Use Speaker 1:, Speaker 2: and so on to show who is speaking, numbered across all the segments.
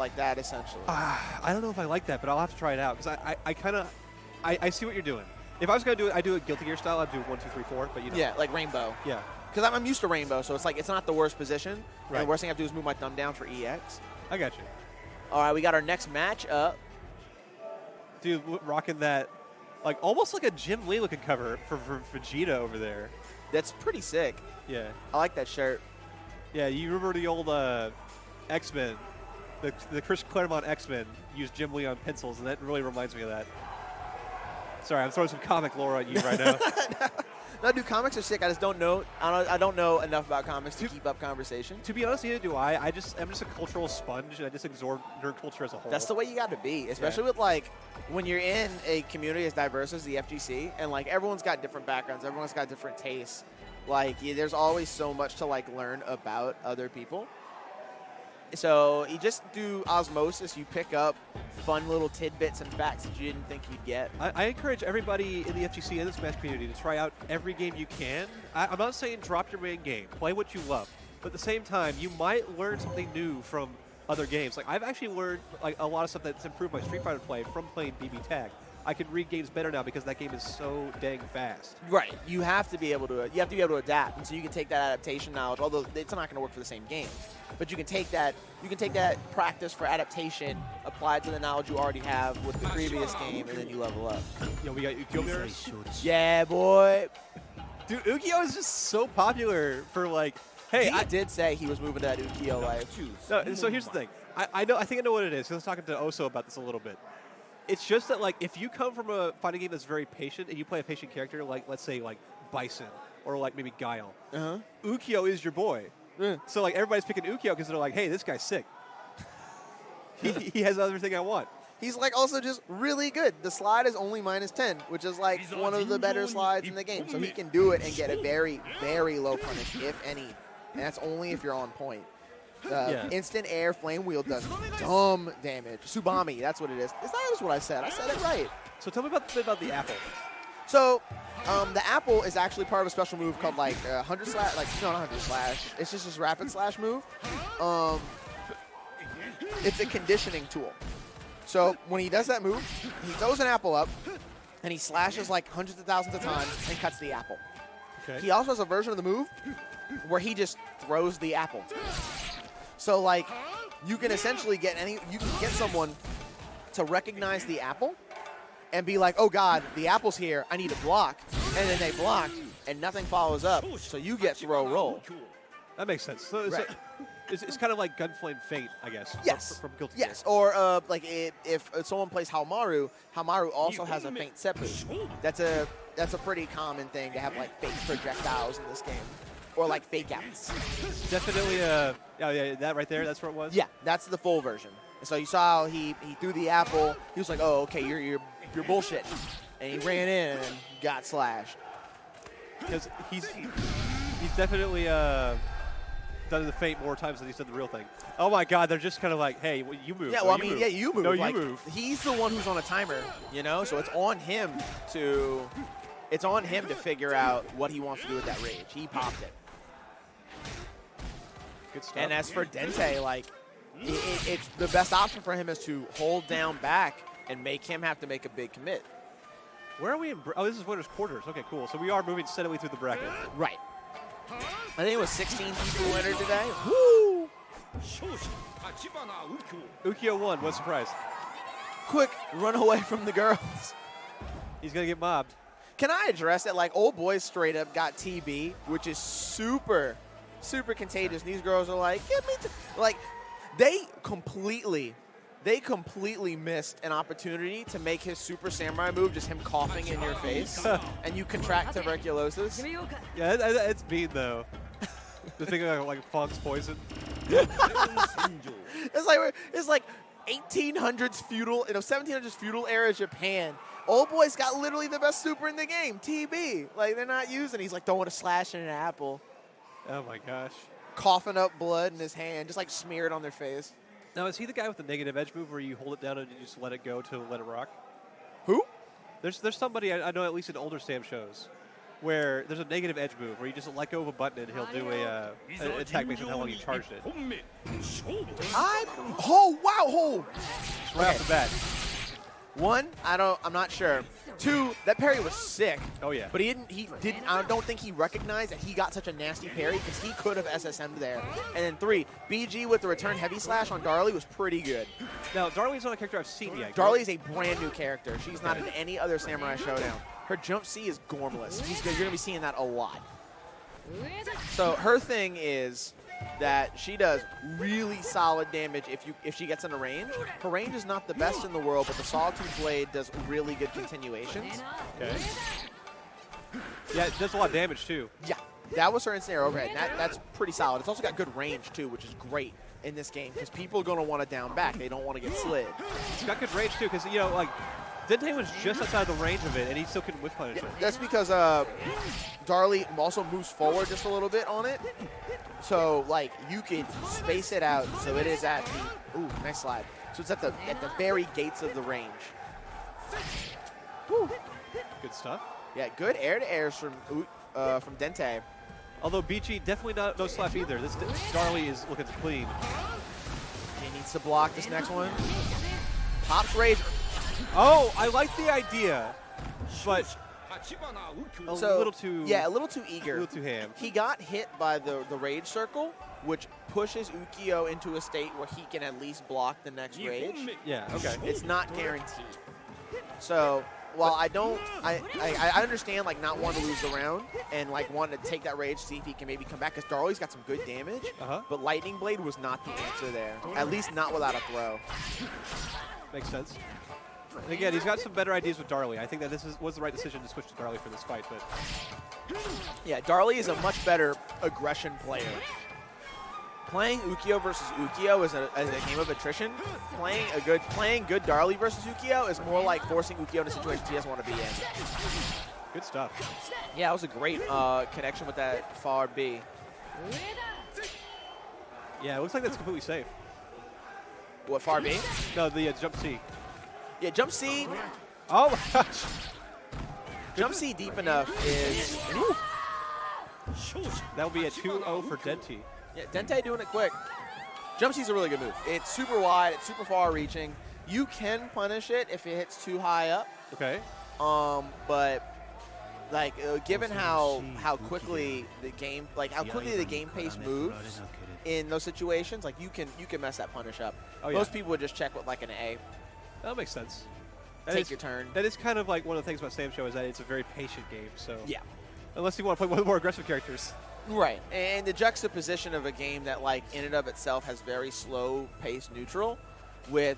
Speaker 1: like that, essentially.
Speaker 2: I don't know if I like that, but I'll have to try it out because I see what you're doing. If I was gonna do it, I do it Guilty Gear style. I'd do 1, 2, 3, 4. But you know.
Speaker 1: Yeah, like Rainbow.
Speaker 2: Yeah.
Speaker 1: Because I'm used to Rainbow, so it's like it's not the worst position.
Speaker 2: Right.
Speaker 1: And the worst thing I have to do is move my thumb down for EX.
Speaker 2: I got you.
Speaker 1: All right, we got our next match up.
Speaker 2: Dude, rocking that, like almost like a Jim Lee looking cover for Vegeta over there.
Speaker 1: That's pretty sick.
Speaker 2: Yeah.
Speaker 1: I like that shirt.
Speaker 2: Yeah, you remember the old X-Men, the Chris Claremont X-Men used Jim Lee on pencils, and that really reminds me of that. Sorry, I'm throwing some comic lore at you right now.
Speaker 1: No, dude, comics are sick. I just don't know. I don't know enough about comics to keep up conversation.
Speaker 2: To be honest, neither do I. I'm just a cultural sponge, and I just absorb nerd culture as a whole.
Speaker 1: That's the way you got to be, especially with like when you're in a community as diverse as the FGC, and like everyone's got different backgrounds, everyone's got different tastes. Like there's always so much to like learn about other people. So you just do osmosis. You pick up fun little tidbits and facts that you didn't think you'd get.
Speaker 2: I encourage everybody in the FGC and the Smash community to try out every game you can. I'm not saying drop your main game. Play what you love. But at the same time, you might learn something new from other games. Like I've actually learned like a lot of stuff that's improved my Street Fighter play from playing BB Tag. I can read games better now because that game is so dang fast.
Speaker 1: Right. You have to be able to adapt, and so you can take that adaptation knowledge, although it's not going to work for the same game. But you can take that practice for adaptation, apply it to the knowledge you already have with the previous game, and then you level up.
Speaker 2: Yo, we got Ukyo mirrors.
Speaker 1: Yeah, boy.
Speaker 2: Dude, Ukyo is just so popular for like, hey,
Speaker 1: I did say he was moving to that Ukyo life.
Speaker 2: No, so here's the thing. I think I know what it is because I was talking to Oso about this a little bit. It's just that, like, if you come from a fighting game that's very patient and you play a patient character, like, let's say, like, Bison or, like, maybe Guile, Ukyo is your boy. So, like, everybody's picking Ukyo because they're like, hey, this guy's sick. he has everything I want.
Speaker 1: He's, like, also just really good. The slide is only -10, which is, like, one of the better slides in the game. So he can do it and get a very, very low punish, if any. And that's only if you're on point. Instant air flame wheel does dumb damage. Tsubami, that's what it is. That is what I said. I said it right.
Speaker 2: So tell me about the apple.
Speaker 1: So the apple is actually part of a special move called like 100 slash. Like no, not 100 slash. It's just this rapid slash move. It's a conditioning tool. So when he does that move, he throws an apple up, and he slashes like hundreds of thousands of times and cuts the apple.
Speaker 2: Okay.
Speaker 1: He also has a version of the move where he just throws the apple. So, like, you can essentially get someone to recognize the apple and be like, oh, God, the apple's here. I need to block. And then they block, and nothing follows up. So you get throw roll.
Speaker 2: That makes sense. So it's kind of like Gunflame Fate, I guess.
Speaker 1: Yes.
Speaker 2: From Guilty Gear.
Speaker 1: Yes. Or, like, if someone plays Hamaru also has a feint seppu. That's a pretty common thing to have, like, fake projectiles in this game. Or like fake outs.
Speaker 2: Definitely, yeah, that right there, that's what it was?
Speaker 1: Yeah, that's the full version. And so you saw how he threw the apple. He was like, oh, okay, you're bullshit. And he ran in and got slashed.
Speaker 2: Because he's definitely done the feint more times than he's done the real thing. Oh my God, they're just kind of like, hey, well, you move.
Speaker 1: Yeah, well, you move.
Speaker 2: No,
Speaker 1: like,
Speaker 2: you move.
Speaker 1: He's the one who's on a timer, you know? So it's on him to figure out what he wants to do with that rage. He popped it.
Speaker 2: Good stuff.
Speaker 1: And as for Dente, like, it's the best option for him is to hold down back and make him have to make a big commit.
Speaker 2: Where are we in? Oh, this is winners quarters. Okay, cool. So we are moving steadily through the bracket.
Speaker 1: Right. I think it was 16 people who entered today. Woo!
Speaker 2: Ukyo won. What surprise?
Speaker 1: Quick, run away from the girls.
Speaker 2: He's going to get mobbed.
Speaker 1: Can I address that? Like, old boys straight up got TB, which is super contagious. And these girls are like, give me like, they completely missed an opportunity to make his Super Samurai move just him coughing in your face, and you contract tuberculosis.
Speaker 2: Yeah, it's mean, though. The thing like Fong's poison.
Speaker 1: It's like 1800s feudal, 1700s feudal era Japan. Old boy's got literally the best super in the game, TB. Like, they're not using. He's like, don't want to slash in an apple.
Speaker 2: Oh my gosh.
Speaker 1: Coughing up blood in his hand, just like smeared on their face.
Speaker 2: Now, is he the guy with the negative edge move where you hold it down and you just let it go to let it rock?
Speaker 1: Who?
Speaker 2: There's somebody I know at least in older Sam shows. where there's a negative edge move where you just let go of a button and he'll do an attack based on how long you charged it.
Speaker 1: Oh wow! Oh.
Speaker 2: Right off the bat.
Speaker 1: One, I'm not sure. Two, that parry was sick.
Speaker 2: Oh yeah.
Speaker 1: But he didn't. I don't think he recognized that he got such a nasty parry because he could have SSM'd there. And then three, BG with the return heavy slash on Darlie was pretty good.
Speaker 2: Now Darlie's not a character I've seen yet.
Speaker 1: Darlie is a brand new character. She's not in any other Samurai Shodown. Her jump C is gormless. You're gonna be seeing that a lot. So her thing is that she does really solid damage if she gets in a range. Her range is not the best in the world, but the Sawtooth Blade does really good continuations.
Speaker 2: Okay. Yeah, it does a lot of damage too.
Speaker 1: Yeah, that was her ensnare overhead. That's pretty solid. It's also got good range too, which is great in this game because people are going to want to down back. They don't want to get slid.
Speaker 2: It's got good range too because, you know, like, Dente was just outside the range of it, and he still couldn't whiff punish it.
Speaker 1: That's because Darlie also moves forward just a little bit on it. So, like, you can space it out so it is at the, ooh, nice slide. So it's at the very gates of the range. Woo.
Speaker 2: Good stuff.
Speaker 1: Yeah, good air-to-airs from Dente.
Speaker 2: Although BG definitely no slap either. This Darlie is looking clean.
Speaker 1: He needs to block this next one. Pops rage.
Speaker 2: Oh, I like the idea, but a little too.
Speaker 1: Yeah, a little too eager.
Speaker 2: A little too ham.
Speaker 1: He got hit by the rage circle, which pushes Ukyo into a state where he can at least block the next rage.
Speaker 2: Yeah. Okay.
Speaker 1: It's not guaranteed. So while I understand like not wanting to lose the round and like wanting to take that rage, see if he can maybe come back because Darlie's got some good damage. But Lightning Blade was not the answer there. At least not without a throw.
Speaker 2: Makes sense. And again, he's got some better ideas with Darlie. I think that this was the right decision to switch to Darlie for this fight. But
Speaker 1: yeah, Darlie is a much better aggression player. Playing Ukyo versus Ukyo is a game of attrition. Playing good Darlie versus Ukyo is more like forcing Ukyo in a situation he doesn't want to be in.
Speaker 2: Good stuff.
Speaker 1: Yeah, it was a great connection with that far B.
Speaker 2: Yeah, it looks like that's completely safe.
Speaker 1: What, far B?
Speaker 2: No, the jump C.
Speaker 1: Yeah, jump C.
Speaker 2: Oh my gosh.
Speaker 1: Jump C deep enough is. Woo.
Speaker 2: That will be a 2-0 for Dente.
Speaker 1: Yeah, Dente doing it quick. Jump C is a really good move. It's super wide. It's super far reaching. You can punish it if it hits too high up.
Speaker 2: Okay.
Speaker 1: But like given how quickly the game pace moves in those situations, like you can mess that punish up.
Speaker 2: Oh, yeah.
Speaker 1: Most people would just check with like an A.
Speaker 2: That makes sense.
Speaker 1: Take your turn.
Speaker 2: That is kind of like one of the things about Sam Show is that it's a very patient game. So
Speaker 1: yeah,
Speaker 2: unless you want to play one of the more aggressive characters.
Speaker 1: Right, and the juxtaposition of a game that like in and of itself has very slow pace neutral with.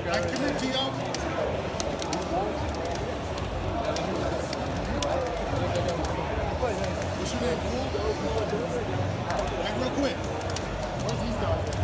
Speaker 3: Come here, Gio. What's your name, cool? Like, real quick. Where's these guys?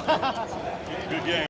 Speaker 4: Good game.